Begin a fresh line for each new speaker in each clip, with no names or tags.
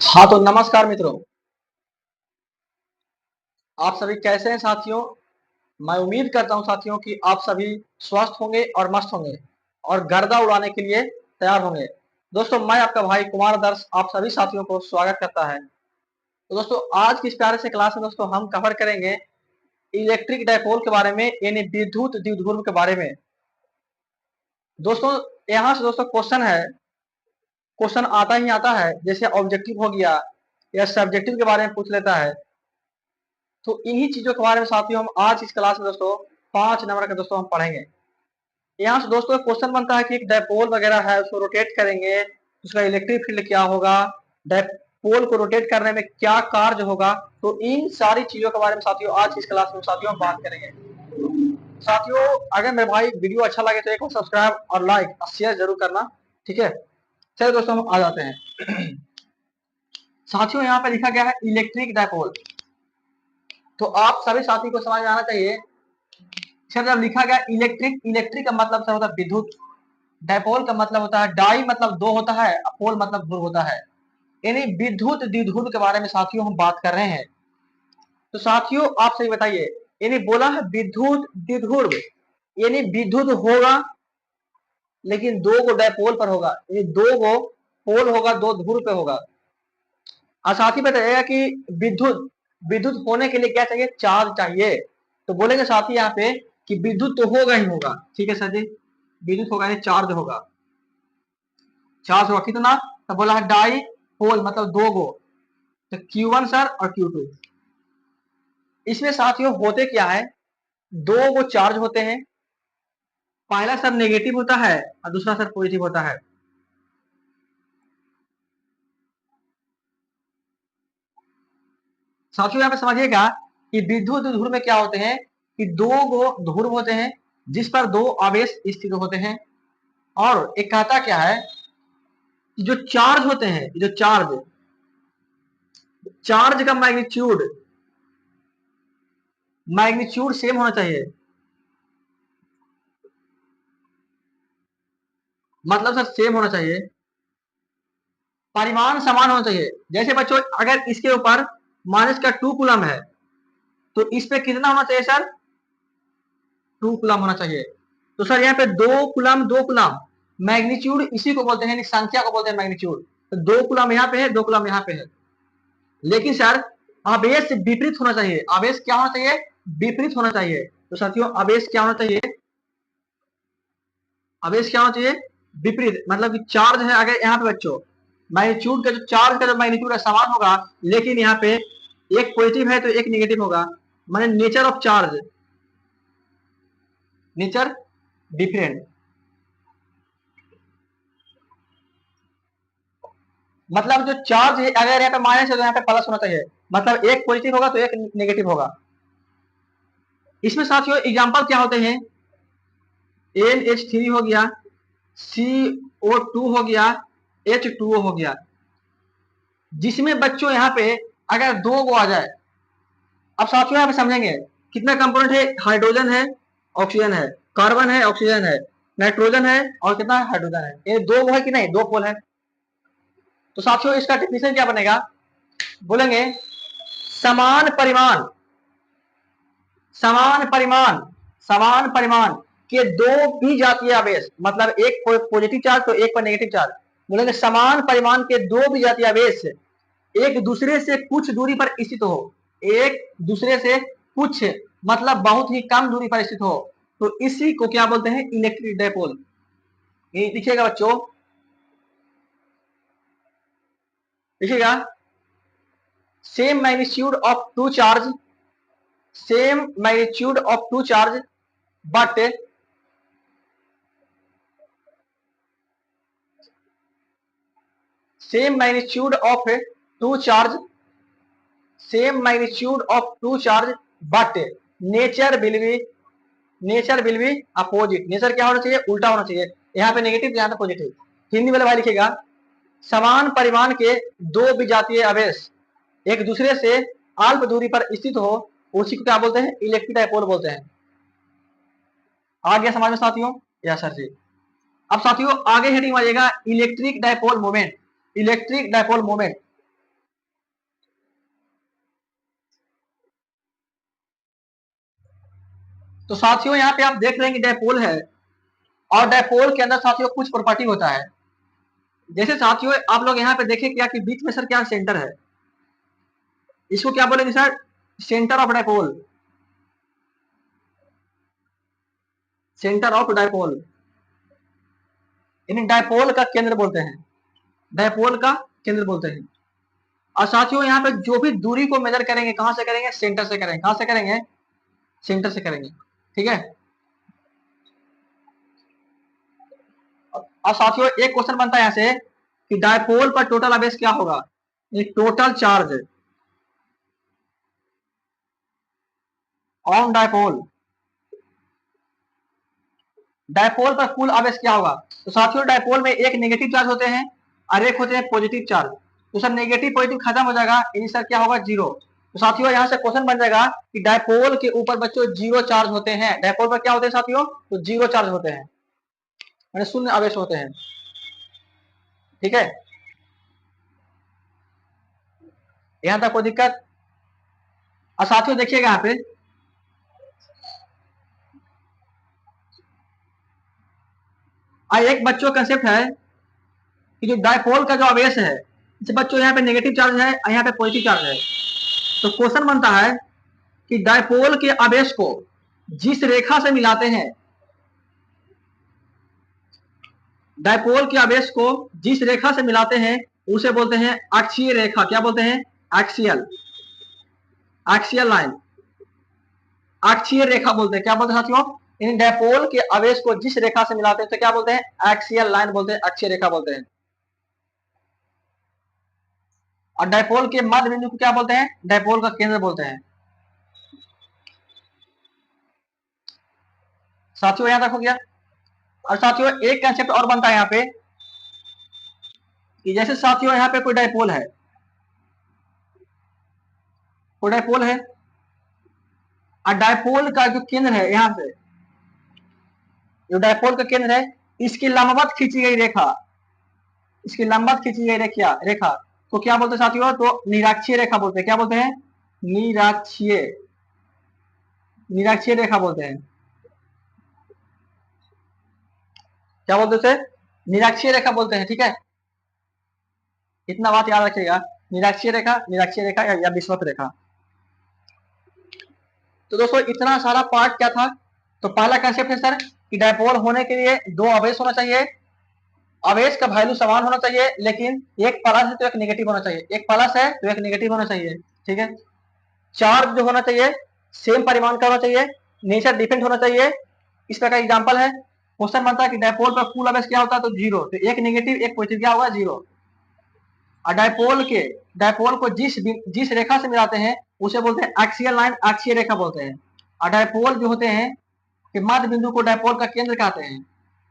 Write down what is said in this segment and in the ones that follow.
हाँ तो नमस्कार मित्रों। आप सभी कैसे हैं साथियों। मैं उम्मीद करता हूं साथियों कि आप सभी स्वस्थ होंगे और मस्त होंगे और गर्दा उड़ाने के लिए तैयार होंगे। दोस्तों मैं आपका भाई कुमार दर्श आप सभी साथियों को स्वागत करता है। तो दोस्तों आज की इस प्यारे से क्लास में दोस्तों हम कवर करेंगे इलेक्ट्रिक डायपोल के बारे में, यानी विद्युत द्विध्रुव के बारे में। दोस्तों यहाँ से दोस्तों क्वेश्चन आता ही आता है, जैसे ऑब्जेक्टिव हो गया या सब्जेक्टिव के बारे में पूछ लेता है। तो इन्हीं चीजों के बारे में साथियों हम आज इस क्लास में दोस्तों 5 नंबर का दोस्तों हम पढ़ेंगे। यहाँ से दोस्तों क्वेश्चन बनता है कि एक डायपोल वगैरह है, उसको रोटेट करेंगे, उसका इलेक्ट्रिक फील्ड क्या होगा, डायपोल को रोटेट करने में क्या कार्य होगा। तो इन सारी चीजों के बारे में साथियों आज इस क्लास में साथियों हम बात करेंगे। साथियों अगर मेरे भाई वीडियो अच्छा लगे तो एक बार सब्सक्राइब और लाइक और शेयर जरूर करना, ठीक है। चलिए दोस्तों हम आ जाते हैं। साथियों यहाँ पे लिखा गया है इलेक्ट्रिक डायपोल। तो आप सभी साथी को समझ में आना चाहिए, जब लिखा गया इलेक्ट्रिक, इलेक्ट्रिक का मतलब से होता है विद्युत, डायपोल का मतलब होता है, डाई मतलब दो होता है, पोल मतलब ध्रुव होता है। यानी विद्युत द्विध्रुव के बारे में साथियों हम बात कर रहे हैं। तो साथियों आप सही बताइए, यानी बोला है विद्युत द्विध्रुव, यानी विद्युत होगा लेकिन दो गो डायपोल पर होगा, यानी दो गो पोल होगा, दो ध्रुव पे होगा। और साथ ही बताइएगा कि विद्युत विद्युत होने के लिए क्या चाहिए, चार्ज चाहिए। तो बोलेंगे साथी यहाँ पे कि विद्युत तो होगा ही होगा, ठीक है सर जी, विद्युत होगा यानी चार्ज होगा। चार्ज होगा कितना, तो बोला है डाई पोल मतलब दो गो, तो Q1 सर और Q2। इसमें साथियों होते क्या है, दो गो चार्ज होते हैं, पहला सर नेगेटिव होता है और दूसरा सर पॉजिटिव होता है। साथियों यहाँ पे समझिएगा कि विद्युत ध्रुव में क्या होते हैं कि दो गो ध्रुव होते हैं जिस पर दो आवेश स्थित होते हैं। और एक कहता क्या है कि जो चार्ज होते हैं, जो चार्ज चार्ज का मैग्नीट्यूड मैग्नीट्यूड सेम होना चाहिए। मतलब सर सेम होना चाहिए, परिमाण समान होना चाहिए। जैसे बच्चों अगर इसके ऊपर माइनस का 2 कूलम है तो इस पे कितना होना चाहिए सर, 2 कूलम होना चाहिए। तो सर यहाँ पे 2 कूलम मैग्नीट्यूड इसी को बोलते हैं, संख्या को बोलते हैं मैग्नीट्यूड। तो 2 कूलम यहाँ पे है, 2 कूलम यहाँ पे है। लेकिन सर आवेश विपरीत होना चाहिए, आवेश क्या होना चाहिए, विपरीत होना चाहिए। तो साथियों आवेश क्या होना चाहिए, आवेश क्या होना चाहिए, विपरीत। मतलब कि चार्ज है अगर यहाँ पे बच्चों, मैग्नीट्यूड का जो चार्ज का जो मैग्नीट्यूड है समान होगा, लेकिन यहाँ पे एक पॉजिटिव है तो एक नेगेटिव होगा, माने nature of charge, nature different. मतलब जो चार्ज है अगर यहाँ पे माइनस है तो यहाँ पे प्लस होना चाहिए, मतलब एक पॉजिटिव होगा तो एक नेगेटिव होगा। इसमें साथियों एग्जांपल क्या होते हैं, NH3 हो गया, CO2 हो गया, H2O हो गया। जिसमें बच्चों यहाँ पे अगर दो गो आ जाए, अब साथियों यहाँ पे समझेंगे कितना कंपोनेंट है, हाइड्रोजन है, ऑक्सीजन है, कार्बन है, ऑक्सीजन है, नाइट्रोजन है और कितना हाइड्रोजन है, ये दो गो है कि नहीं, दो पोल है। तो साथियों इसका डेफिनेशन क्या बनेगा, बोलेंगे समान परिमाण, समान परिमाण, समान परिमाण के दो भी जातीय आवेश, मतलब एक पॉजिटिव चार्ज तो एक पर नेगेटिव चार्ज, बोलेंगे समान परिमाण के दो भी जातीय आवेश एक दूसरे से कुछ दूरी पर स्थित हो, एक दूसरे से कुछ मतलब बहुत ही कम दूरी पर स्थित हो, तो इसी को क्या बोलते हैं, इलेक्ट्रिक डायपोल। ये लिखिएगा बच्चों, लिखिएगा same magnitude of two charge, same magnitude of two charge but same magnitude of two charge, same magnitude of two charge but nature will be, nature will be opposite. Nature क्या होना चाहिए, उल्टा होना चाहिए, यहाँ पे नेगेटिव यहाँ पे पॉजिटिव। हिंदी वाले भाई लिखेगा समान परिमाण के दो विजातीय आवेश एक दूसरे से अल्प दूरी पर स्थित हो, उसी को क्या बोलते हैं, इलेक्ट्रिक डायपोल बोलते हैं। आ गया समझ में साथियों, या सर जी। अब साथियों आगे हेडिंग आइएगा electric dipole moment, electric dipole moment. तो साथियों यहाँ पे आप देख रहे हैं कि डायपोल है, और डायपोल के अंदर साथियों कुछ प्रॉपर्टी होता है। जैसे साथियों आप लोग यहाँ पे देखें क्या कि बीच में सर क्या सेंटर है, इसको क्या बोलेंगे sir, centre of dipole, centre of dipole, यानी डायपोल का केंद्र बोलते हैं, डायपोल का केंद्र बोलते हैं। और साथियों यहाँ पे जो भी दूरी को मेजर करेंगे कहां से करेंगे, सेंटर से करेंगे। कहां से करेंगे, सेंटर से करेंगे, ठीक है। और साथियों एक क्वेश्चन बनता है यहाँ से कि डायपोल पर टोटल आवेश क्या होगा, total charge on dipole, dipole पर कुल आवेश क्या होगा। तो साथियों डायपोल में एक नेगेटिव चार्ज होते हैं और एक होते हैं पॉजिटिव चार्ज। तो सर नेगेटिव पॉजिटिव खत्म हो जाएगा, यानी सर क्या होगा, जीरो। तो साथियों यहाँ से क्वेश्चन बन जाएगा कि डायपोल के ऊपर बच्चों जीरो चार्ज होते हैं, डायपोल पर क्या होते हैं साथियों, तो जीरो चार्ज होते हैं, यानी शून्य आवेश होते हैं, ठीक है। यहाँ तक कोई दिक्कत। और साथियों देखिएगा यहाँ पे एक बच्चों कंसेप्ट है कि जो डायपोल का जो आवेश है, जैसे बच्चों यहाँ पे नेगेटिव चार्ज है और यहाँ पे पॉजिटिव चार्ज है, तो क्वेश्चन बनता है कि डायपोल के आवेश को जिस रेखा से मिलाते हैं, डायपोल के आवेश को जिस रेखा से मिलाते हैं उसे बोलते हैं अक्षीय रेखा। क्या बोलते हैं, एक्सियल, एक्सियल लाइन, अक्षीय रेखा बोलते हैं। क्या बोलते हैं साथियों, इन डायपोल के आवेश को जिस रेखा से मिलाते हैं तो क्या बोलते हैं, एक्सियल लाइन बोलते हैं, अक्षीय रेखा बोलते हैं। और डायपोल के मध्य बिंदु को क्या बोलते हैं, डायपोल का केंद्र बोलते हैं। साथियों यहां तक हो गया। और साथियों एक कंसेप्ट और बनता है यहाँ पे कि जैसे साथियों यहाँ पे कोई डायपोल है, कोई डायपोल है, और डायपोल का जो केंद्र है यहाँ से, जो डायपोल का केंद्र है, इसकी लंबवत खींची गई रेखा, इसकी लंबवत खींची गई रेखा रेखा तो क्या बोलते हैं साथियों, तो निराक्षीय रेखा बोलते हैं। क्या बोलते हैं, निराक्षीय, निराक्षीय रेखा बोलते हैं। क्या बोलते हैं, निराक्षीय रेखा बोलते हैं, ठीक है। इतना बात याद रखिएगा, निराक्षीय रेखा, निराक्षीय रेखा या विषुवत रेखा। तो दोस्तों इतना सारा पार्ट क्या था, तो पहला कंसेप्ट है सर कि डायपोल होने के लिए दो आवेश होना चाहिए, आवेश का वैल्यू समान होना चाहिए, लेकिन एक प्लस है तो एक नेगेटिव होना चाहिए, एक प्लस है तो एक नेगेटिव होना चाहिए, ठीक है। चार्ज जो होना चाहिए सेम परिमाण का होना चाहिए, नेचर डिफरेंट होना चाहिए। इस तरह का एग्जांपल है। क्वेश्चन बनता है कि डायपोल पर कुल आवेश क्या होता है, तो जीरो, तो एक नेगेटिव एक पॉजिटिव क्या होगा, जीरो। और डायपोल को जिस रेखा से मिलाते हैं उसे बोलते हैं एक्सियल लाइन, अक्षीय रेखा बोलते हैं। और डायपोल जो होते हैं कि मध्य बिंदु को डायपोल का केंद्र कहते हैं।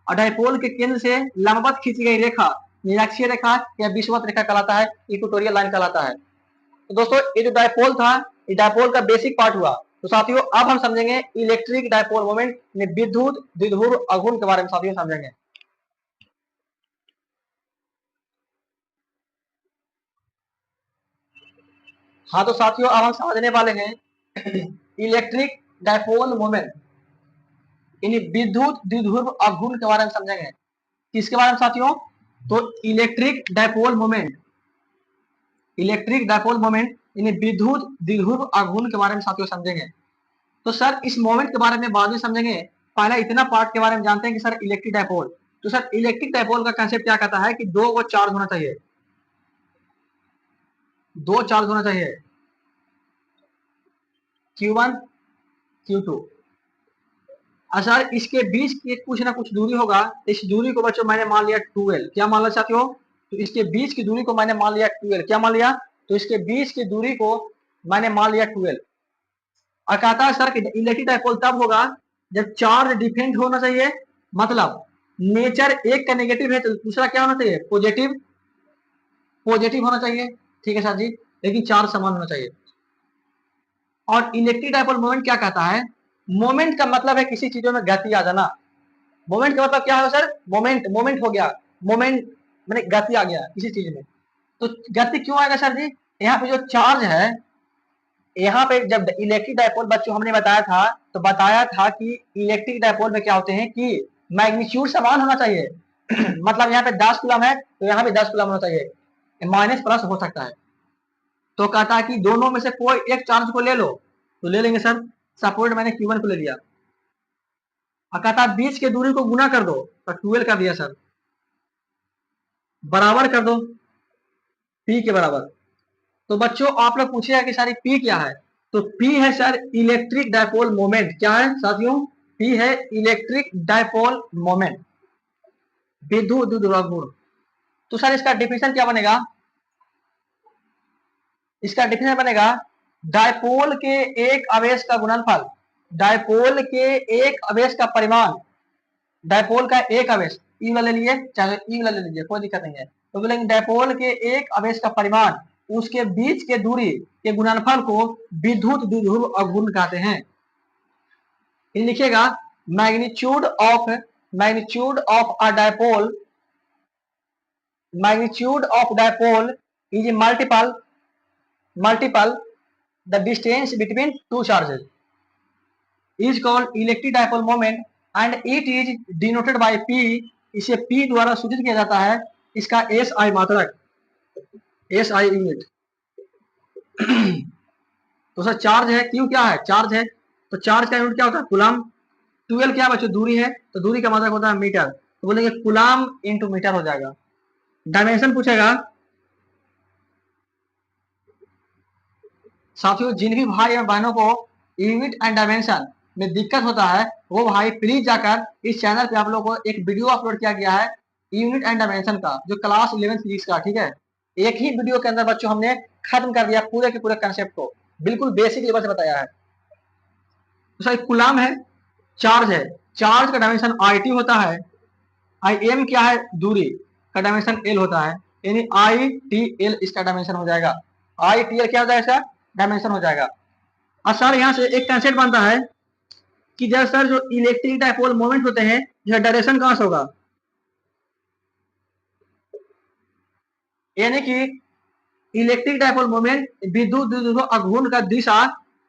और डायपोल के केंद्र से लंबवत खींची गई रेखा निराक्षीय रेखा या विषुवत रेखा कहलाता है, इक्वेटोरियल लाइन कहलाता है। तो दोस्तों ये जो डायपोल था, ये डायपोल का बेसिक पार्ट हुआ। तो साथियों अब हम समझेंगे इलेक्ट्रिक डायपोल मोमेंट, विद्युत द्विध्रुव आघूर्ण के बारे में साथियों समझेंगे। हाँ तो साथियों अब हम समझने वाले हैं इलेक्ट्रिक डायपोल मोमेंट, यानी विद्युत द्विध्रुव आघूर्ण के बारे में समझेंगे। किसके बारे में साथियों, तो electric dipole moment, electric dipole moment यानी विद्युत द्विध्रुव आघूर्ण के बारे में साथियों समझेंगे। तो सर इस मोमेंट के बारे में बाद में समझेंगे, पहले इतना पार्ट के बारे में जानते हैं कि सर इलेक्ट्रिक डायपोल, तो सर इलेक्ट्रिक डायपोल का कंसेप्ट क्या कहता है कि दो वो चार्ज होना चाहिए, दो चार्ज होना चाहिए, Q1 Q2। सर इसके बीच की कुछ ना कुछ दूरी होगा, इस दूरी को बच्चों मैंने मान लिया 2L। क्या मान लिया साथियों, तो इसके बीच की दूरी को मैंने मान लिया 2L। क्या मान लिया, तो इसके बीच की दूरी को मैंने मान लिया 2L। और कहता है सर कि इलेक्ट्रिक डायपोल तब होगा जब चार्ज डिफरेंट होना चाहिए, मतलब नेचर एक का नेगेटिव है तो दूसरा क्या होना चाहिए, पॉजिटिव, पॉजिटिव होना चाहिए, ठीक है सर जी, लेकिन चार्ज समान होना चाहिए। और इलेक्ट्रिक डायपोल मोमेंट क्या कहता है, मोमेंट का मतलब है किसी चीजों में गति आ जाना। मोमेंट का मतलब क्या है सर, मोमेंट, मोमेंट हो गया, मोमेंट मैंने गति आ गया किसी चीज में। तो गति क्यों आएगा सर जी, यहाँ पे जो चार्ज है, यहाँ पे जब इलेक्ट्रिक डायपोल बच्चों हमने बताया था, तो बताया था कि इलेक्ट्रिक डायपोल में क्या होते हैं कि मैग्नीट्यूड समान होना चाहिए। मतलब यहाँ पे 10 कूलम है तो यहाँ पे 10 कूलम होना चाहिए, माइनस प्लस हो सकता है। तो कहता है कि दोनों में से कोई एक चार्ज को ले लो, तो ले लेंगे सर। सपोर्ट मैंने Q1 को ले लिया, और कहता है बीच के दूरी को गुना कर दो, तो 12 कर दिया सर, बराबर कर दो P के बराबर। तो बच्चों आप लोग पूछिएगा कि सारी P क्या है, तो P है सर इलेक्ट्रिक डायपोल मोमेंट। क्या है साथियों? P है इलेक्ट्रिक डायपोल मोमेंट, विद्युत द्विध्रुव गुण। तो सर इसका डिफिनेशन क्या बनेगा? इसका डिफिनेशन बनेगा डायपोल के एक आवेश का गुणनफल, डायपोल के एक आवेश का परिमाण, डायपोल का एक आवेश ई वाला ले लिए चाहे ई वाला ले लीजिए, कोई दिक्कत नहीं है। तो बोलेंगे डायपोल के एक आवेश का परिमाण उसके बीच के दूरी के गुणनफल को विद्युत द्विध्रुव अवगुण कहते हैं। लिखिएगा magnitude of a dipole, magnitude of dipole is multiple the distance between two charges is called electric dipole moment and it is denoted by P। इसे P द्वारा सूचित किया जाता है, इसका SI मात्रक, SI यूनिट। तो सर चार्ज है, Q क्या है? चार्ज है, तो चार्ज का यूनिट क्या होता है? कूलम। 12 क्या बच्चों? दूरी है, तो दूरी का मात्रक होता है मीटर, तो बोलेंगे कूलम इंटू मीटर हो जाएगा। डायमेंशन पूछेगा साथियों, जिन भी भाई और बहनों को यूनिट एंड डायमेंशन में दिक्कत होता है वो भाई प्लीज जाकर इस चैनल पे आप लोगों को एक वीडियो अपलोड किया गया है यूनिट एंड डायमेंशन का, जो क्लास 11 फिजिक्स का, ठीक है। एक ही वीडियो के अंदर बच्चों हमने खत्म कर दिया पूरे के पूरे कंसेप्ट को, बिल्कुल बेसिक लेवल से बताया है। तो सर कूलम है, चार्ज है, चार्ज का डायमेंशन IT होता है, IM क्या है? दूरी का डायमेंशन L होता है, यानी ITL इसका डायमेंशन हो जाएगा। ITL क्या होता है? इसका डायमेंशन हो जाएगा। और सर यहाँ से एक कंसेप्ट बनता है कि जब सर जो इलेक्ट्रिक डायपोल मोमेंट होते हैं, यह डायरेक्शन कहां से होगा? यानी कि इलेक्ट्रिक डायपोल मोमेंट विद्युत द्विध्रुव अघूर्ण का दिशा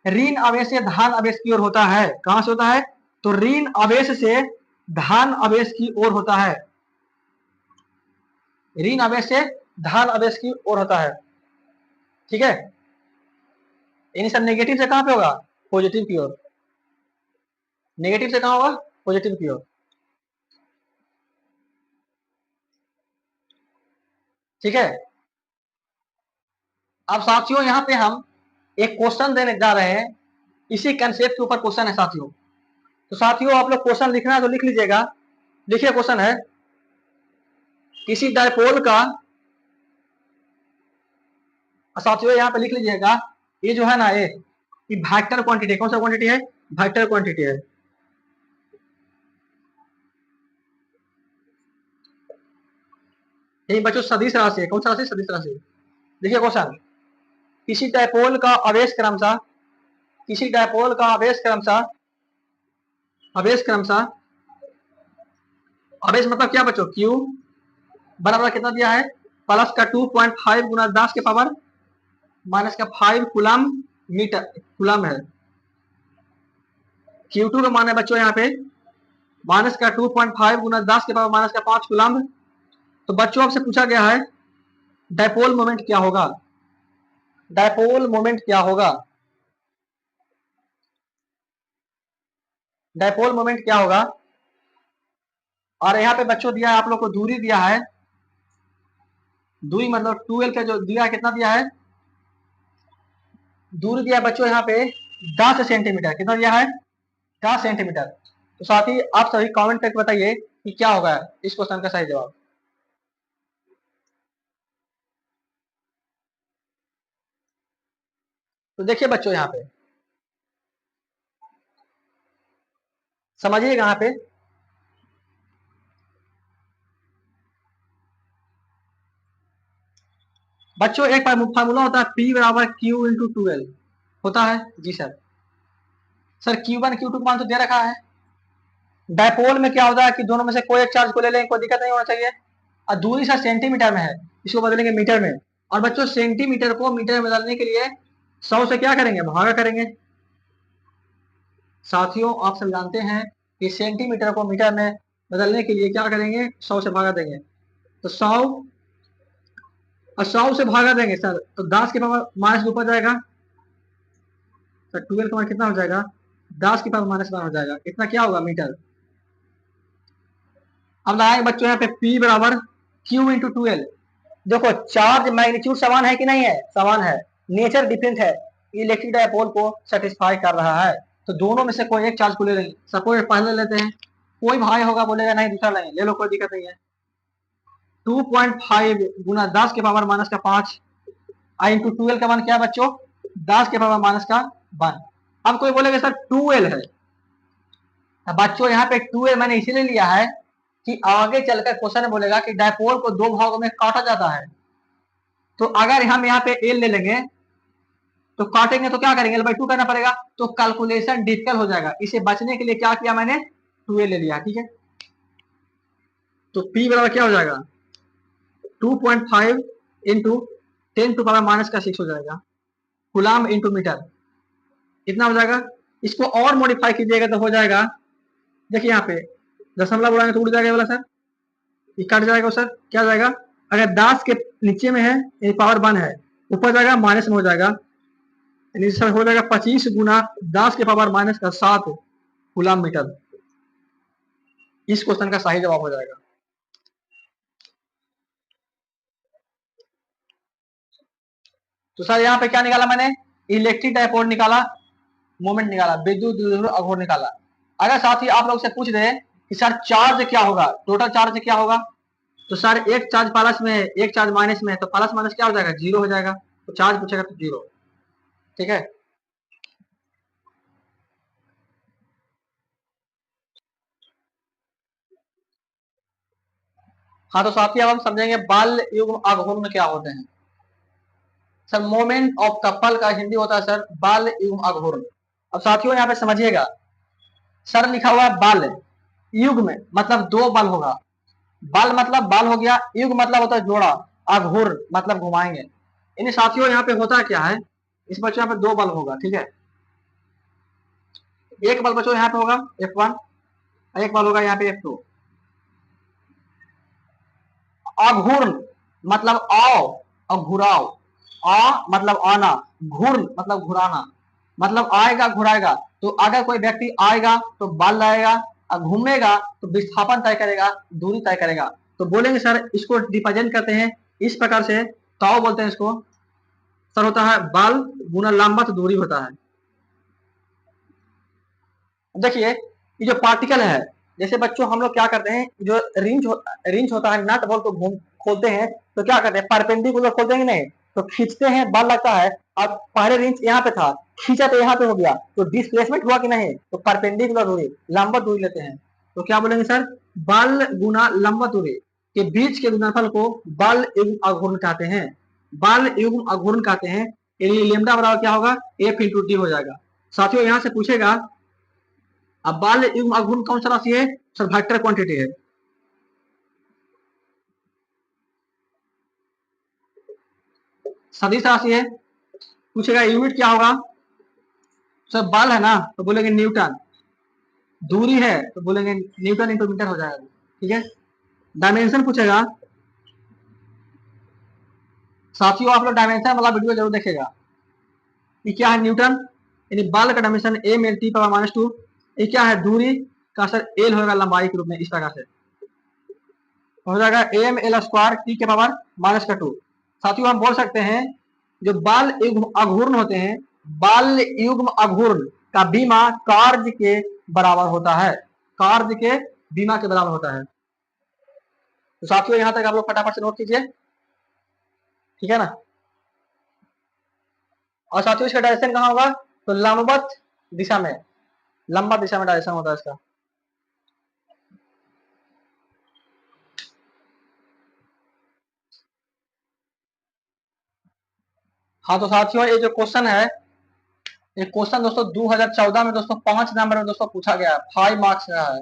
ऋण आवेश से धन आवेश की ओर होता है। कहां से होता है? तो ऋण आवेश से धन आवेश की ओर होता है, ऋण आवेश से धन आवेश की ओर होता है, ठीक है। यानी सर नेगेटिव से कहां पे होगा? पॉजिटिव की ओर। नेगेटिव से कहां होगा? पॉजिटिव की ओर, ठीक है। अब साथियों यहाँ पे हम एक क्वेश्चन देने जा रहे हैं, इसी कंसेप्ट के ऊपर क्वेश्चन है साथियों। तो साथियों आप लोग क्वेश्चन लिखना है तो लिख लीजिएगा। देखिए क्वेश्चन है, किसी डायपोल का, साथियों यहाँ पे लिख लीजिएगा, ये जो है ना ये वेक्टर क्वांटिटी, कौन सा क्वांटिटी है? वेक्टर क्वांटिटी है। यही बच्चों सदिश राशि है। कौन सा राशि? सदिश राशि। देखिए क्वेश्चन, किसी डायपोल का आवेश क्रमशः, किसी डायपोल का आवेश क्रमशः, आवेश क्रमशः, आवेश मतलब क्या बच्चों? Q बराबर कितना दिया है? प्लस का 2.5 गुना 10 के पावर माइनस का 5 कूलम मीटर, कूलम है। Q2 का मान है बच्चों यहाँ पे माइनस का 2.5 गुना 10 के पावर माइनस का 5 कूलम। तो बच्चों आपसे पूछा गया है डायपोल मोमेंट क्या होगा? डायपोल मोमेंट क्या होगा? डायपोल मोमेंट क्या होगा? और यहाँ पे बच्चों दिया है आप लोग को दूरी दिया है, दूरी मतलब 12 का जो दिया है, कितना दिया है? दूरी दिया है बच्चों यहाँ पे 10 सेंटीमीटर। कितना दिया है? 10 सेंटीमीटर। तो साथ ही आप सभी कमेंट करके बताइए कि क्या होगा इस क्वेश्चन का सही जवाब। तो देखिए बच्चों यहाँ पे समझिएगा, यहाँ पे बच्चों एक फार्मूला होता है P बराबर Q इंटू 12 होता है। जी सर, सर Q1 Q2 मान तो दे रखा है। डायपोल में क्या होता है कि दोनों में से कोई एक चार्ज को ले लें, कोई दिक्कत नहीं होना चाहिए। और दूरी सर सेंटीमीटर में है, इसको बदलेंगे मीटर में। और बच्चों सेंटीमीटर को मीटर में बदलने के लिए 100 से क्या करेंगे, भागा करेंगे। साथियों आप सब जानते हैं कि सेंटीमीटर को मीटर में बदलने के लिए क्या करेंगे, 100 से भागा देंगे। तो 100 और 100 से भागा देंगे सर, तो 10 के पावर माइनस ऊपर जाएगा सर, 12 का मान कितना हो जाएगा, 10 के पावर माइनस 1 हो जाएगा, इतना क्या होगा मीटर। अब लगाएंगे बच्चों यहाँ पे P बराबर Q इंटू 12। देखो चार्ज मैग्नीट्यूड समान है कि नहीं है, समान है, नेचर डिफरेंट है, इलेक्ट्रिक डायपोल को सेटिस्फाई कर रहा है। तो दोनों में से कोई एक चार्ज को ले लेंगे। सपोज पहले लेते हैं, कोई भाई होगा बोलेगा नहीं दूसरा लेंगे, ले लो कोई दिक्कत नहीं है। 2.5 गुना 10 के पावर माइनस का 5 आई इंटू 12 का मान क्या है बच्चों, 10 के पावर माइनस का 1। अब कोई बोलेगा सर 2L है, बच्चों यहाँ पे 2L मैंने इसीलिए लिया है कि आगे चलकर क्वेश्चन बोलेगा कि डायपोल को दो भागों में काटा जाता है। तो अगर हम यहाँ पे एल ले लेंगे तो काटेंगे तो क्या करेंगे, L/2 करना पड़ेगा, तो कैलकुलेशन डिफिकल्ट हो जाएगा। इसे बचने के लिए क्या किया मैंने, 2L ले लिया, ठीक है। तो P बराबर क्या हो जाएगा, 2.5 इंटू 10 टू पावर माइनस का 6 हो जाएगा, कूलम इंटू मीटर, कितना हो जाएगा। इसको और मॉडिफाई कीजिएगा तो हो जाएगा, देखिए यहाँ पे दशमलव उड़ाएंगे तो उड़ जाएगा वाला सर, ये कट जाएगा सर, क्या जाएगा, अगर 10 के नीचे में है ये पावर 1 है, ऊपर जाएगा माइनस में हो जाएगा, सर हो जाएगा 25 गुना 10 के पावर माइनस का 7 कूलम मीटर। इस क्वेश्चन का सही जवाब हो जाएगा। तो सर यहाँ पे क्या निकाला मैंने, इलेक्ट्रिक डायपोल निकाला, मोमेंट निकाला, विद्युत द्विध्रुव अघूर्ण निकाला। अगर साथ ही आप लोग से पूछ दे कि सर चार्ज क्या होगा, टोटल चार्ज क्या होगा, तो सर एक चार्ज प्लस में है एक चार्ज माइनस में है, तो प्लस माइनस क्या हो जाएगा, जीरो हो जाएगा। तो चार्ज पूछेगा तो जीरो, ठीक है। हाँ तो साथी अब हम समझेंगे बल युग्म अघूर्ण क्या होते हैं। सर मोमेंट ऑफ कपल का हिंदी होता है सर बल युग्म अघूर्ण। अब साथियों यहाँ पे समझिएगा, सर लिखा हुआ है बल, युग्म मतलब दो बल होगा, बल मतलब बल हो गया, युग मतलब होता है जोड़ा, अघूर्ण मतलब घुमाएंगे। इन साथियों यहाँ पे होता क्या है, इस बच्चों यहाँ पे दो बल होगा, ठीक है। एक बल बच्चों यहाँ पे होगा F1, एक बल होगा यहाँ पे F2। अघूर्ण मतलब आओ और घुराओ, आ मतलब आना, घूर्ण मतलब घुराना, मतलब आएगा घुराएगा। तो अगर कोई व्यक्ति आएगा तो बल लाएगा, और घूमेगा तो विस्थापन तय करेगा, दूरी तय करेगा। तो बोलेंगे सर इसको रिप्रेजेंट करते हैं इस प्रकार से, ताऊ बोलते हैं इसको सर, होता है बल गुना लंबा तो दूरी होता है। देखिए ये जो पार्टिकल है, जैसे बच्चों हम लोग क्या करते हैं, जो रिंच होता है नट बोल्ट को घूम खोलते हैं, तो क्या करते हैं परपेंडिकुलर खोलते हैं नहीं, तो खींचते हैं बल लगता है। अब पहले रिंच यहाँ पे था, खींचा तो यहाँ पे हो गया, तो डिस्प्लेसमेंट हुआ कि नहीं, तो परपेंडिकुलर दूरी लंबा दूरी लेते हैं। तो क्या बोलेंगे सर, बल गुना लंबा दूरी के बीच के गुणनफल को बल युग्म अघूर्ण कहते हैं, बल युग्म अघूर्ण कहते हैं। लेमडा बराबर क्या होगा, एफ इंटू डी हो जाएगा। साथियों यहाँ से पूछेगा अब बाल्य युग्म अघूर्ण कौन सा राशि है, सर वेक्टर क्वांटिटी है। सदिश राशि है, पूछेगा यूनिट क्या होगा, सर बल है ना तो बोलेंगे न्यूटन, दूरी है तो बोलेंगे न्यूटन इंटू मीटर हो जाएगा, ठीक है। डायमेंशन पूछेगा, साथियों आप लोग डायमेंशन वाला वीडियो जरूर देखेगा। ये क्या है, न्यूटन, यानी बल का dimension M L T power minus two. ये क्या है, दूरी का सर एल होगा लंबाई के रूप में, इस प्रकार से हो जाएगा एम एल स्क्वायर टी के पावर माइनस का टू। साथियों हम बोल सकते हैं जो बाल युग्म अघूर्ण होते हैं, बाल युग्म अघूर्ण का बीमा कार्य के बराबर होता है, कार्य के बीमा के बराबर होता है। तो साथियों यहां तक आप लोग फटाफट से नोट कीजिए, ठीक है ना। और साथियों इसका डायरेक्शन कहाँ होगा, तो लंबवत दिशा में, लंबा दिशा में डायरेक्शन होता है इसका। हाँ तो साथियों ये जो क्वेश्चन है, ये क्वेश्चन दोस्तों 2014 में दोस्तों 5 नंबर में दोस्तों पूछा गया है, 5 मार्क्स का है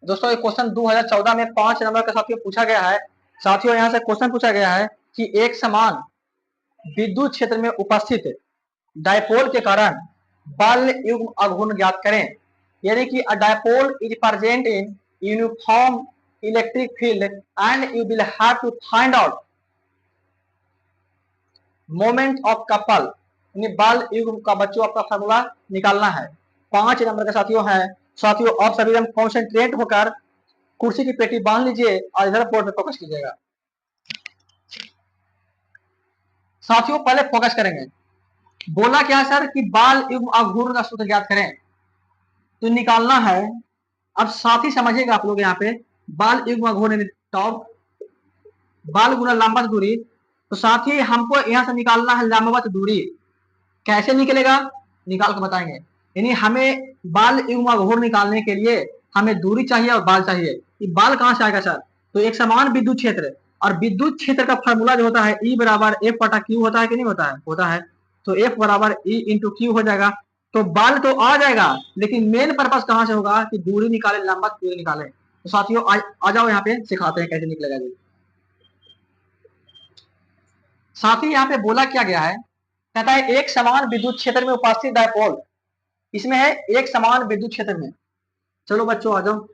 दोस्तों। ये क्वेश्चन 2014 में 5 नंबर का साथियों पूछा गया है। साथियों यहाँ से क्वेश्चन पूछा गया है कि एक समान विद्युत क्षेत्र में उपस्थित डायपोल के कारण बल युग्म अघूर्ण ज्ञात करें। यानी कि a dipole is present in uniform electric field and you will have to find out moment of couple, बल युग्म का बच्चों आपका फार्मूला निकालना है। 5 नंबर के साथियों है। साथियों आप सभी एकदम कॉन्सेंट्रेट होकर कुर्सी की पेटी बांध लीजिए और इधर बोर्ड पे फोकस कीजिएगा। साथियों पहले फोकस करेंगे, बोला क्या सर कि बाल युग्म अघूर्ण का सूत्र ज्ञात करें, तो निकालना है। अब साथी समझिएगा आप लोग यहाँ पे, बाल युग्म अघूर्ण टॉप बाल गुना लंबवत दूरी, तो साथी हमको यहाँ से निकालना है लंबवत दूरी। कैसे निकलेगा निकाल कर बताएंगे। यानी हमें बाल युग्म अघूर्ण निकालने के लिए हमें दूरी चाहिए और बाल चाहिए। ये बाल कहाँ से आएगा सर, तो एक समान विद्युत क्षेत्र, और विद्युत क्षेत्र का फॉर्मूला जो होता है E बराबर F बटा Q होता है कि नहीं होता है, होता है। तो F बराबर E इंटू Q हो जाएगा। तो बाल तो आ जाएगा, लेकिन मेन पर्पस कहाँ से होगा कि दूरी निकाले, लंबवत दूरी निकाले। तो साथियों आ जाओ यहाँ पे सिखाते हैं कैसे निकलेगा जी। साथी यहाँ पे बोला क्या गया है, कहता है एक समान विद्युत क्षेत्र में उपस्थित डायपोल, इसमें है एक समान विद्युत क्षेत्र में। चलो बच्चों आ जाओ।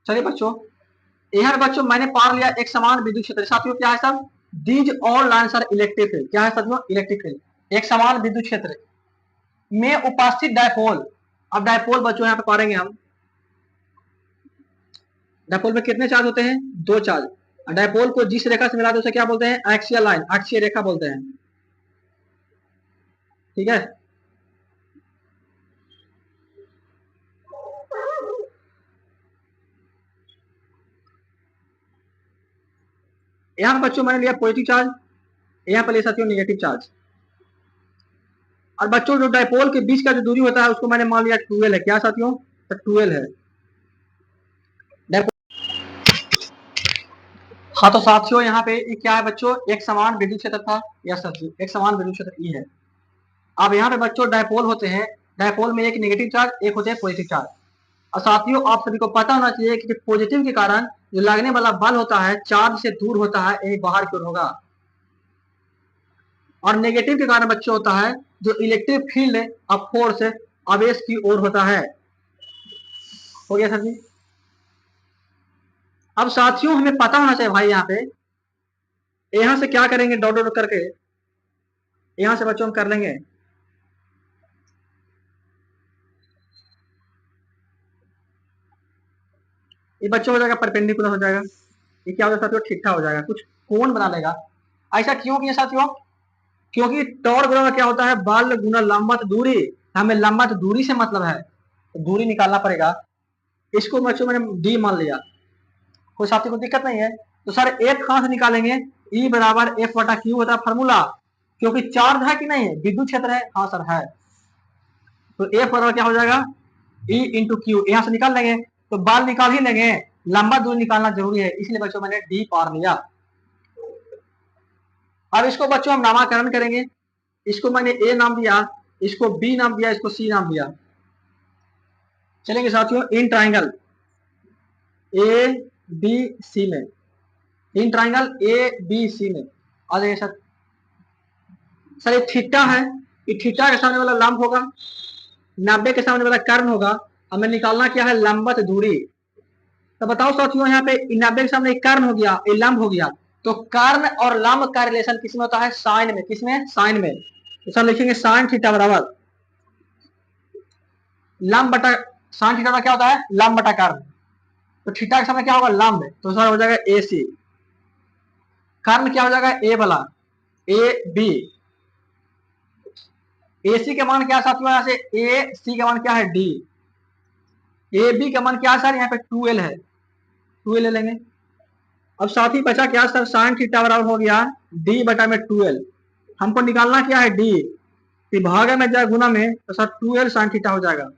चलिए बच्चों, यहाँ बच्चों मैंने पढ़ लिया एक समान विद्युत क्षेत्र। साथियों क्या है सब, these all lines are electric field. क्या है साथियों, इलेक्ट्रिक फील्ड। एक समान विद्युत क्षेत्र में उपस्थित डायपोल। अब डायपोल बच्चों यहाँ पे पढ़ेंगे हम, डायपोल में कितने चार्ज होते हैं, 2 चार्ज। डायपोल को जिस रेखा से मिलाते हैं उसे क्या बोलते हैं, एक्सियल लाइन, अक्षीय रेखा बोलते हैं। ठीक है, यहाँ बच्चों मैंने लिया पॉजिटिव चार्ज, यहाँ पर लिया साथियों नेगेटिव चार्ज। और बच्चों जो डायपोल के बीच का जो दूरी होता है उसको मैंने मान लिया 12 है। क्या साथियों, तो 12 है। हाँ तो साथियों यहाँ पे क्या है बच्चों, एक समान विद्युत क्षेत्र था। यस साथियों, एक समान विद्युत क्षेत्र ई है। अब यहाँ पे बच्चों डायपोल होते हैं, डायपोल में एक नेगेटिव चार्ज एक होते हैं पॉजिटिव चार्ज। और साथियों आप सभी को पता होना चाहिए कि पॉजिटिव के कारण जो लगने वाला बल होता है चार्ज से दूर होता है, यही बाहर की ओर होगा। और नेगेटिव के कारण बच्चों होता है जो इलेक्ट्रिक फील्ड ऑफ फोर्स आवेश की ओर होता है। हो गया सर जी। अब साथियों हमें पता होना चाहिए भाई, यहाँ पे यहाँ से क्या करेंगे, डॉट डॉट करके यहाँ से बच्चों हम कर लेंगे। ये बच्चों हो जाएगा परपेंडिकुलर हो जाएगा, ये क्या हो जाएगा साथियों, ठीठा हो जाएगा, कुछ कोण बना लेगा। ऐसा क्यों किया साथियों, क्योंकि टॉर्क गुना क्या होता है, बल गुना लंबवत दूरी। हमें लंबवत दूरी से मतलब है, तो दूरी निकालना पड़ेगा। इसको बच्चों मैंने डी मान लिया, कोई साथी को दिक्कत नहीं है। तो सर एफ कहां से निकालेंगे, ई बराबर एफ बटा क्यू होता है फॉर्मूला, क्योंकि चार्ज है कि नहीं है, विद्युत क्षेत्र है। हाँ सर है। तो एफ बराबर क्या हो जाएगा, ई इंटू क्यू, यहां से निकाल लेंगे। तो बाल निकाल ही लेंगे, लंबा दूरी निकालना जरूरी है, इसलिए बच्चों मैंने डी पार लिया। अब इसको बच्चों हम नामकरण करेंगे। इसको मैंने ए नाम दिया, इसको बी नाम दिया, इसको सी नाम दिया। चलेंगे साथियों in triangle A B C में, in triangle A B C में आ जाइए सर। सर ये थीटा है, ये थीटा के सामने वाला लंब होगा, 90 के सामने वाला कर्ण होगा। हमें निकालना क्या है, लंबवत दूरी। तो बताओ साथियों यहाँ पे 90 के सामने कर्ण हो गया, ये लंब हो गया। तो कर्ण और लंब का रिलेशन किसमें होता है, साइन में। किसमें, साइन में। तो सर लिखेंगे साइन थीटा बराबर लंब बटा, साइन थीटा का क्या होता है, लंब बटा कर्ण। तो थीटा के सामने क्या होगा, लंब, तो सर हो जाएगा ए सी। कर्ण क्या हो जाएगा, ए वाला, ए बी। ए सी का मान क्या साथियों, यहाँ से ए सी का मान क्या है, डी। ए बी का मान क्या है सर, यहाँ पे 2l है, 2l ले लेंगे। अब साथ ही बचा क्या सर, साइन थीटा बराबर हो गया डी बटा में 2l। हमको निकालना क्या है, डी। भागे में जाए गुना में, तो सर 2l साइन थीटा हो जाएगा।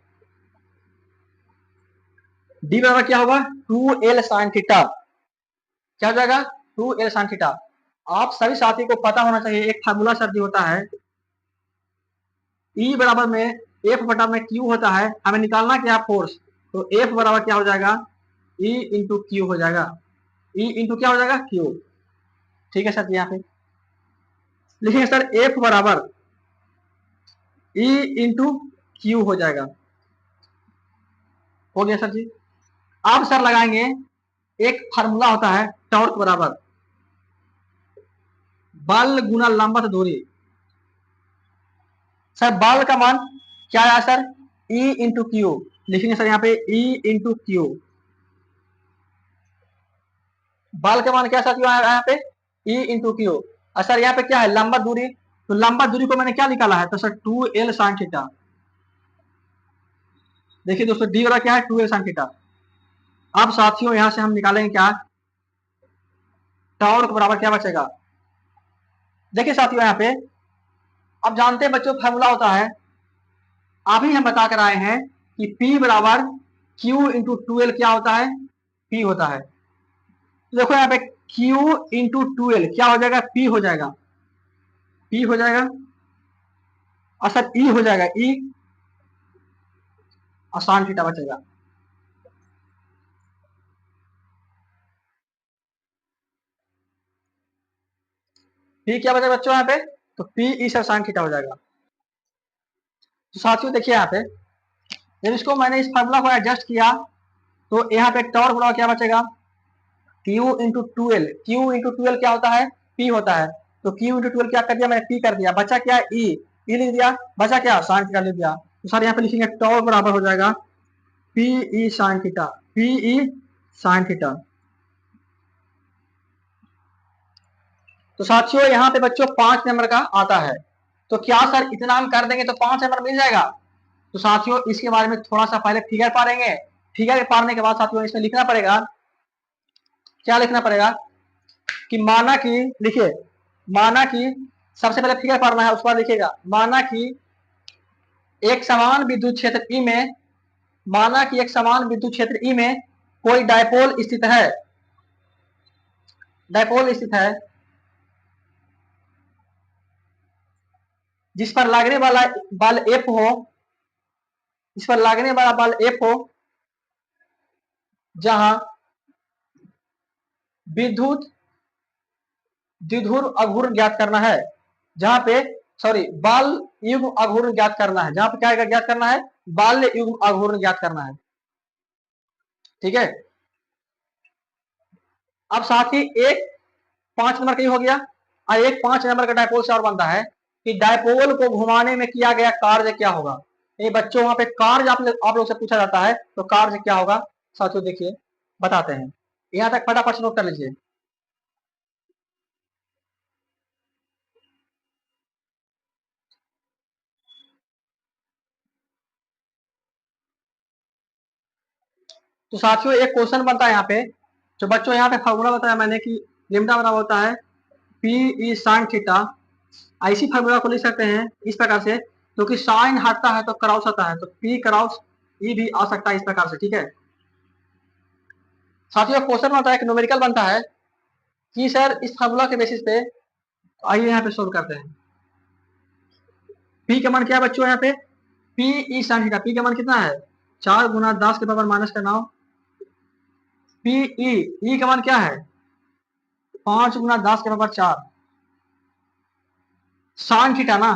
डी बराबर क्या होगा, 2l साइन थीटा। क्या हो जाएगा, 2l साइन थीटा। आप सभी साथी को पता होना चाहिए, एक फार्मूला सर जी होता है, E बराबर में F बटा में Q होता है, हमें निकालना क्या फोर्स, तो F बराबर क्या हो जाएगा, E इंटू क्यू हो जाएगा, E इंटू क्या हो जाएगा, Q। ठीक है सर, यहाँ पे लिखेंगे सर F बराबर E इंटू क्यू हो जाएगा। हो गया सर जी। अब सर लगाएंगे, एक फार्मूला होता है टॉर्क बराबर बल गुना लंबवत दूरी। सर बल का मान क्या आया सर, E इंटू क्यू, लिखेंगे सर यहाँ पे E इंटू क्यू। बल का मान क्या सर आया यहाँ पे, E इंटू क्यू। और सर यहाँ पे क्या है, लंबा दूरी, तो लंबा दूरी को मैंने क्या निकाला है, तो सर 2L साइन थीटा। देखिए दोस्तों डी वाला क्या है, 2L साइन थीटा। अब साथियों यहां से हम निकालेंगे क्या, टॉर्क बराबर क्या बचेगा। देखिए साथियों यहाँ पे, अब जानते हैं बच्चों फार्मूला होता है, अभी हम बता कर आए हैं कि P बराबर Q इंटू 2L क्या होता है, P होता है। तो देखो यहाँ पे Q इंटू 2L क्या हो जाएगा, P हो जाएगा, P हो जाएगा, और सर E हो जाएगा, E आसान थीटा बचेगा। P क्या बचेगा बच्चों यहाँ पे, तो P E sir sine theta हो जाएगा। तो साथियों देखिए यहाँ पे, जब इसको मैंने इस फार्मूला को एडजस्ट किया, तो यहाँ पे टॉर्क बराबर क्या बचेगा, Q into 2L, Q into 2L क्या होता है, P होता है। तो Q इंटू 2L क्या कर दिया मैंने, P कर दिया, बचा क्या, E, E लिख दिया, बचा क्या साइन थीटा लिख दिया। तो सर यहाँ पे लिखेंगे टॉर्क बराबर हो जाएगा P E sine theta, P E sine theta. तो साथियों यहाँ पे बच्चों 5 नंबर का आता है, तो क्या सर इतना हम कर देंगे तो 5 नंबर मिल जाएगा। तो साथियों इसके बारे में थोड़ा सा पहले फिगर पारेंगे, फिगर पारने के बाद साथियों इसमें लिखना पड़ेगा, क्या लिखना पड़ेगा कि माना कि, लिखिए माना कि, सबसे पहले फिगर पढ़ना है उसके बाद लिखिएगा, माना कि एक समान विद्युत क्षेत्र ई में, माना कि एक समान विद्युत क्षेत्र ई में कोई डायपोल स्थित है, डायपोल स्थित है जिस पर लगने वाला बल F हो, जिस पर लगने वाला बल F हो, जहां विद्युत द्विध्रुव आघूर्ण ज्ञात करना है, जहां पे सॉरी बल युग्म आघूर्ण ज्ञात करना है, जहां पे क्या ज्ञात करना है, बल युग्म आघूर्ण ज्ञात करना है। ठीक है, अब साथ ही एक 5 नंबर का हो गया, और एक 5 नंबर का डायपोल से और बनता है कि डायपोल को घुमाने में किया गया कार्य क्या होगा। ये बच्चों वहां पे कार्य आप लोग से पूछा जाता है, तो कार्य क्या होगा साथियों देखिए बताते हैं, यहां तक फटाफट नोट कर लीजिए। तो साथियों एक क्वेश्चन बनता है यहाँ पे, जो बच्चों यहाँ पे फॉर्मूला बताया मैंने कि लिम्डा बराबर होता है पी ई साइन थीटा। ऐसी फार्मूला को लिख सकते हैं इस प्रकार से, क्योंकि साइन हटता है तो क्रॉस आता है, तो पी क्रॉस ई भी आ सकता है इस प्रकार से। ठीक है साथियों, क्वेश्चन बनता है, एक न्यूमेरिकल बनता है कि सर इस फार्मूला के बेसिस पे, आइए यहाँ पे सोल्व करते हैं। पी का मान क्या है बच्चों, यहाँ पे P E sine theta, P का मान कितना है, 4 गुना 10 के पावर माइनस का 9। पी ई का मान क्या है, 5 गुना 10 के पावर 4। साइन थीटा ना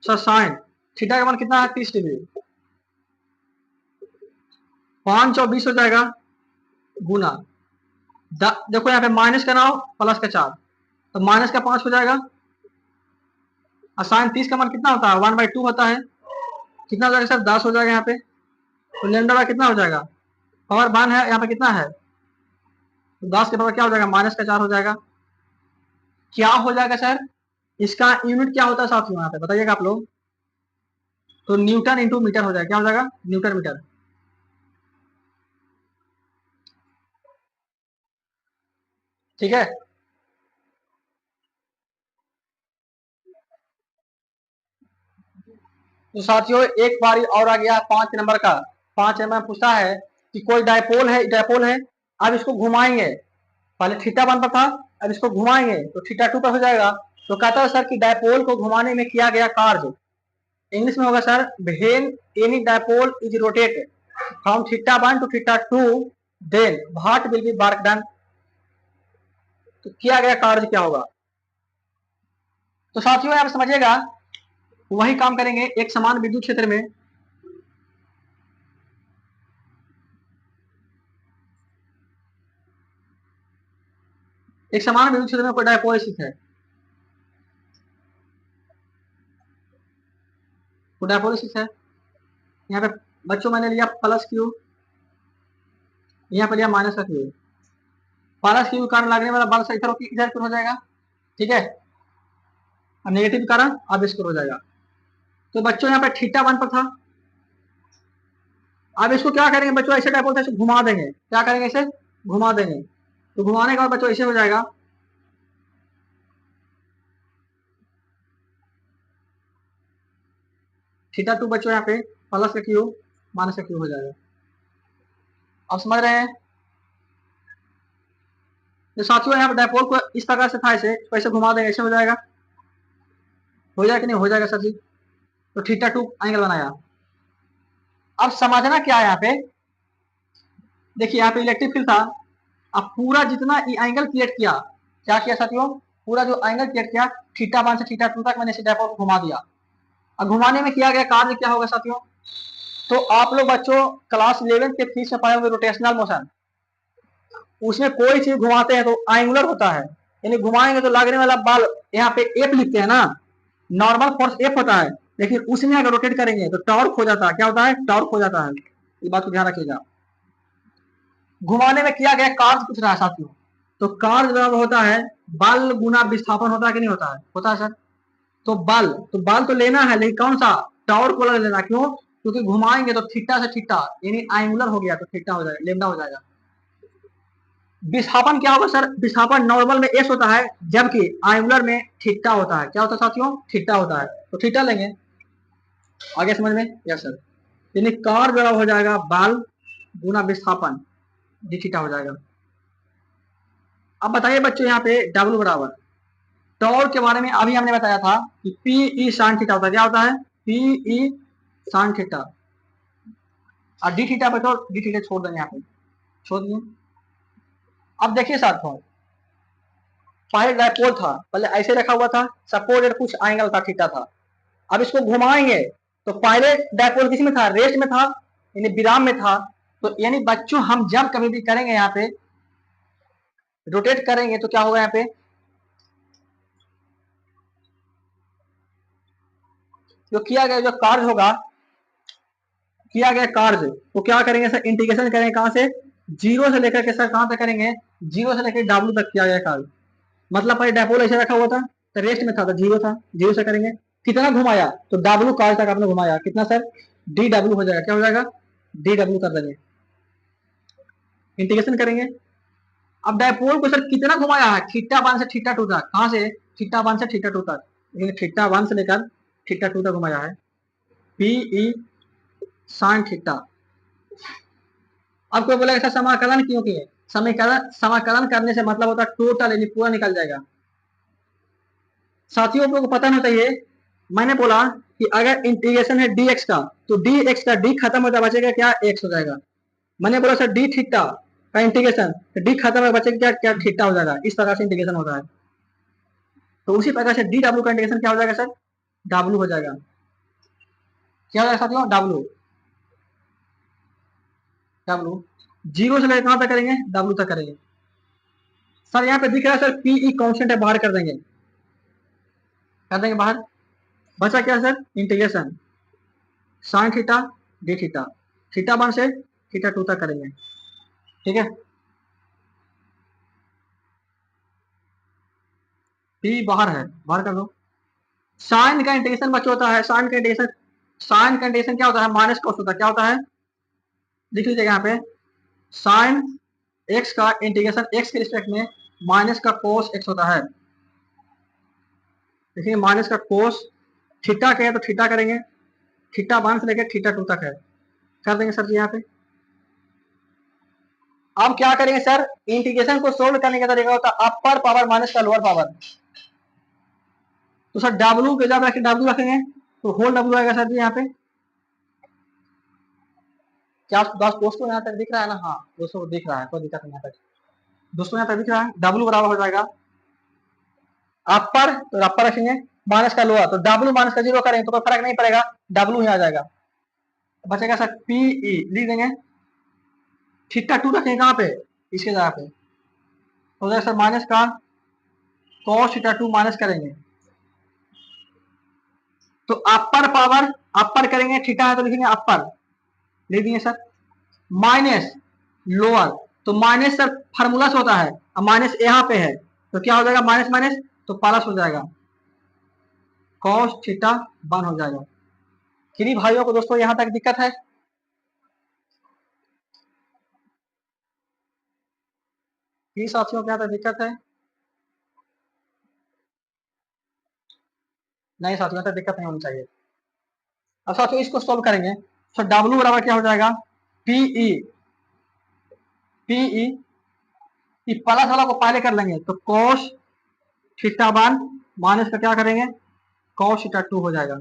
सर, साइन थीटा का मान कितना है, 30 डिग्री, 5 और 20 हो जाएगा गुना, देखो यहाँ पे माइनस का 9 प्लस का 4, तो माइनस का 5 हो जाएगा, और साइन 30 का मान कितना होता है, 1/2 होता है, कितना हो जाएगा सर, 10 हो जाएगा यहाँ पे। तो लैम्डा का कितना हो जाएगा, पावर 1 है यहाँ पे कितना है, तो 10 के पावर क्या हो जाएगा, -4 हो जाएगा। क्या हो जाएगा सर, इसका यूनिट क्या होता है साथियों यहाँ पे बताइएगा आप लोग, तो न्यूटन इंटू मीटर हो जाएगा, क्या हो जाएगा, न्यूटन मीटर। ठीक है, तो साथियों एक बारी और आ गया 5 नंबर का। 5 नंबर पूछता है कि कोई डायपोल है, डायपोल है, अब इसको घुमाएंगे, पहले थीटा 1 पर था, अब इसको घुमाएंगे तो थीटा टू पर हो जाएगा। तो कहता है सर कि डायपोल को घुमाने में किया गया कार्य, इंग्लिश में होगा sir when any dipole is rotated from theta one to theta two then what will be work done. तो किया गया कार्य क्या होगा। तो साथियों आप समझिएगा, वही काम करेंगे एक समान विद्युत क्षेत्र में। एक समान विद्युत क्षेत्र में कोई डायपोल स्थित है, कोई डायपोल स्थित है। यहाँ पे बच्चों मैंने लिया प्लस क्यू, यहाँ पे लिया माइनस का क्यू। प्लस क्यू कारण लगने वाला बल इधर इधर हो जाएगा, ठीक है। अब नेगेटिव कारण अब इसको हो जाएगा। तो बच्चों यहाँ पे थीटा वन पर था। अब इसको क्या करेंगे बच्चों, ऐसे डायपोल था, इसको घुमा देंगे। क्या करेंगे, इसे घुमा देंगे। तो घुमाने के बाद बच्चों ऐसे हो जाएगा, थीटा टू बच्चों यहाँ पे प्लस का क्यू माइनस का क्यू हो जाएगा। आप समझ रहे हैं। तो साथियों यहाँ पे डायपोल को इस प्रकार से था, ऐसे ऐसे घुमा देंगे, ऐसे हो जाएगा। हो जाएगा कि नहीं हो जाएगा सर जी। तो थीटा टू एंगल बनाया। अब समझना क्या है यहाँ पे, देखिए यहाँ पे इलेक्ट्रिक फील्ड था। अब पूरा जितना एंगल क्रिएट किया, क्या किया साथियों, पूरा जो एंगल क्रिएट किया थीटा वन से थीटा टू तक मैंने इसे डायपोल को घुमा दिया। अब घुमाने में किया गया कार्य क्या होगा साथियों। तो आप लोग बच्चों क्लास 11 के फीस में पाए होंगे रोटेशनल मोशन, उसमें कोई चीज घुमाते हैं तो एंगुलर होता है, यानी घुमाएंगे तो लगने वाला बल, यहाँ पे एफ लिखते हैं ना, नॉर्मल फोर्स एफ होता है, लेकिन उसमें अगर रोटेट करेंगे तो टॉर्क हो जाता है। क्या होता है, टॉर्क हो जाता है। ये बात को ध्यान रखिएगा। घुमाने में किया गया कार्य पूछ रहा है साथियों। तो कार्य बराबर होता है बल गुना विस्थापन, होता है कि नहीं होता है, होता है सर। तो बल तो लेना है, लेकिन कौन सा, टॉर्क वाला लेना। क्यों, क्योंकि घुमाएंगे तो थीटा से थीटा यानी एंगुलर हो गया तो थीटा हो जाएगा, लेमडा हो जाएगा। विस्थापन क्या होगा सर, विस्थापन नॉर्मल में एस होता है, जबकि एंगुलर में थीटा होता है। क्या होता है साथियों, थीटा होता है। तो थीटा लेंगे, आगे समझ में। Yes sir. यानी कार्य बराबर हो जाएगा बल गुना विस्थापन, डी थीटा हो जाएगा। अब बताइए बच्चों यहाँ पे डब्ल्यू बराबर, टॉर्क के बारे में अभी हमने बताया था कि पी ई साइन थीटा होता है। क्या होता है, पी ई साइन थीटा। और डी थीटा बच्चों, डी थीटा छोड़ देंगे, यहाँ पे छोड़ दिए। अब देखिए साथियों, पहले डायपोल था, पहले ऐसे रखा हुआ था, सपोज कुछ एंगल था थीटा था। अब इसको घुमाएंगे तो पहले डायपोल किस में था, रेस्ट में था, यानी विराम में था। तो यानी बच्चों हम जब कभी भी करेंगे यहाँ पे रोटेट करेंगे तो क्या होगा, यहाँ पे जो किया गया जो कार्य होगा, किया गया कार्य, तो क्या करेंगे सर, इंटीग्रेशन करेंगे कहां से, जीरो से लेकर के सर कहां तक करेंगे, जीरो से लेकर डब्ल्यू तक किया गया कार्य। मतलब पहले डायपोल ऐसे रखा हुआ था तो रेस्ट में था, जीरो था, जीरो से करेंगे कितना घुमाया, तो डब्ल्यू कार्य तक आपने घुमाया, कितना सर, डी डब्ल्यू हो जाएगा। क्या हो जाएगा, डी डब्ल्यू कर देंगे, इंटीग्रेशन करेंगे। अब डायपोल को सर कितना घुमाया है, थीटा वन से थीटा टू तक। कहां से, थीटा वन से थीटा टू तक, थीटा वन से लेकर थीटा टू तक घुमाया है, पी ई साइन थीटा। अब कोई बोलेगा सर समाकलन क्यों किए, समीकरण समाकलन करने से मतलब होता है टोटल, यानी पूरा निकल जाएगा। साथियों को पता होना चाहिए, मैंने बोला कि अगर इंटीग्रेशन है dx का, तो dx का d खत्म होता बचेगा क्या, x हो जाएगा। मैंने बोला सर d थीटा का इंटीग्रेशन, तो d खत्म है बचेगा क्या, क्या थीटा हो जाएगा। इस प्रकार से इंटीग्रेशन होता है। तो उसी प्रकार से डी डब्ल्यू का इंटीग्रेशन क्या हो जाएगा सर, डब्ल्यू हो जाएगा। क्या हो जाएगा साथियों, डब्ल्यू, डब्ल्यू जीरो से लेकर कहां तक करेंगे, डब्ल्यू तक करेंगे। सर यहाँ पे दिख रहा है सर पीई कांस्टेंट है, बाहर कर देंगे, कर देंगे बाहर। बचा क्या sir, integration sine theta D theta, theta one से थीटा टू तक करेंगे, ठीक है। पी बाहर है, बाहर कर दो। साइन का इंटीग्रेशन बच्चों होता है, साइन का इंटीग्रेशन, साइन का इंटीग्रेशन क्या होता है, माइनस कॉस होता है। क्या होता है, लिख लीजिएगा यहाँ पे, साइन एक्स का इंटीग्रेशन एक्स के रिस्पेक्ट में माइनस का कोस एक्स होता है। देखिए माइनस का कोस, थीटा के है तो थीटा करेंगे, थीटा वन से लेकर थीटा टू तक है, कर देंगे सर जी यहाँ पे। हम क्या करेंगे सर, इंटीग्रेशन को सोल्व करने का तरीका होता है अपर पावर माइनस का लोअर पावर। तो सर डब्ल्यू के जब रखें डब्ल्यू रखेंगे तो होल डब्ल्यू आएगा सर जी यहाँ पे। क्या दोस्तों यहाँ तक दिख रहा है ना? हाँ दोस्तों दिख रहा है, कोई दिक्कत नहीं। यहाँ तक दोस्तों यहाँ तक दिख रहा है, डब्ल्यू बराबर हो जाएगा अपर, तो अपर रखेंगे माइनस का लोअर, तो डब्ल्यू माइनस का 0 करेंगे तो कोई फर्क नहीं पड़ेगा, डब्ल्यू ही आ जाएगा। बचेगा सर पीई, लिख देंगे थीटा 2 रखेंगे कहाँ पे, इसके जगह पे हो जाएगा सर माइनस का cos थीटा 2 माइनस करेंगे तो अपर पावर, अपर करेंगे थीटा है तो लिखेंगे अपर, लिख देंगे सर माइनस लोअर, तो माइनस सर फार्मूला से होता है, अब माइनस यहाँ पे है तो क्या हो जाएगा माइनस माइनस तो प्लस हो जाएगा, cos थीटा 1 हो जाएगा। किन्हीं भाइयों को दोस्तों यहाँ तक दिक्कत है? किन्हीं साथियों को यहाँ तक दिक्कत है? नहीं साथियों तक दिक्कत नहीं होनी चाहिए। अब साथियों इसको सोल्व करेंगे तो डब्ल्यू बराबर क्या हो जाएगा पीई, पीई प्लस वाला को पहले कर लेंगे तो cos थीटा 1 माइनस का क्या करेंगे cos थीटा 2 हो जाएगा।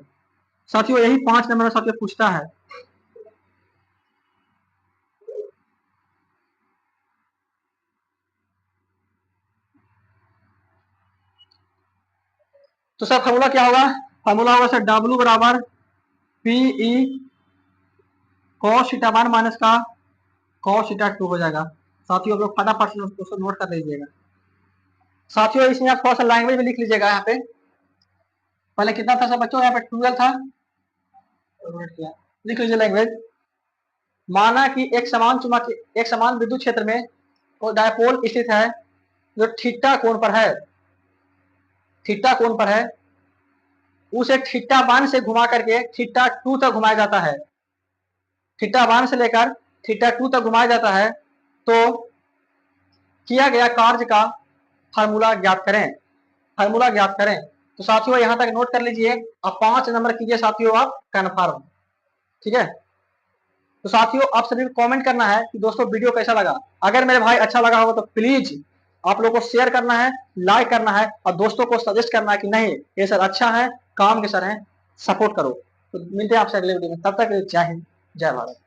साथियों यही 5 नंबर साथियों पूछता है। तो सर फार्मूला क्या होगा, फार्मूला होगा सर डब्ल्यू बराबर पीई cos थीटा 1 माइनस का cos थीटा 2 हो जाएगा। साथियों आप लोग फटाफट उसको नोट कर लीजिएगा। साथियों इसमें आप थोड़ा सा लैंग्वेज में लिख लीजिएगा, यहाँ पे पहले कितना था सब बच्चों, यहाँ पे 12 था, लिख लीजिए लैंग्वेज। माना कि एक समान चुंबकीय, एक समान विद्युत क्षेत्र में डायपोल स्थित है जो थीटा कोण पर है, थीटा कोण पर है, उसे थीटा 1 से घुमा करके थीटा 2 तक घुमाया जाता है, थीटा 1 से लेकर थीटा 2 तक घुमाया जाता है, तो किया गया कार्य का फार्मूला ज्ञात करें, फार्मूला ज्ञात करें। तो साथियों यहाँ तक नोट कर लीजिए, अब 5 नंबर कीजिए साथियों आप कन्फर्म, ठीक है। तो साथियों आप सभी को कमेंट करना है कि दोस्तों वीडियो कैसा लगा, अगर मेरे भाई अच्छा लगा होगा तो प्लीज आप लोगों को शेयर करना है, लाइक करना है और दोस्तों को सजेस्ट करना है कि नहीं ये सर अच्छा है, काम के सर है, सपोर्ट करो। तो मिलते हैं आपसे अगले वीडियो में, तब तक जय हिंद जय भारत।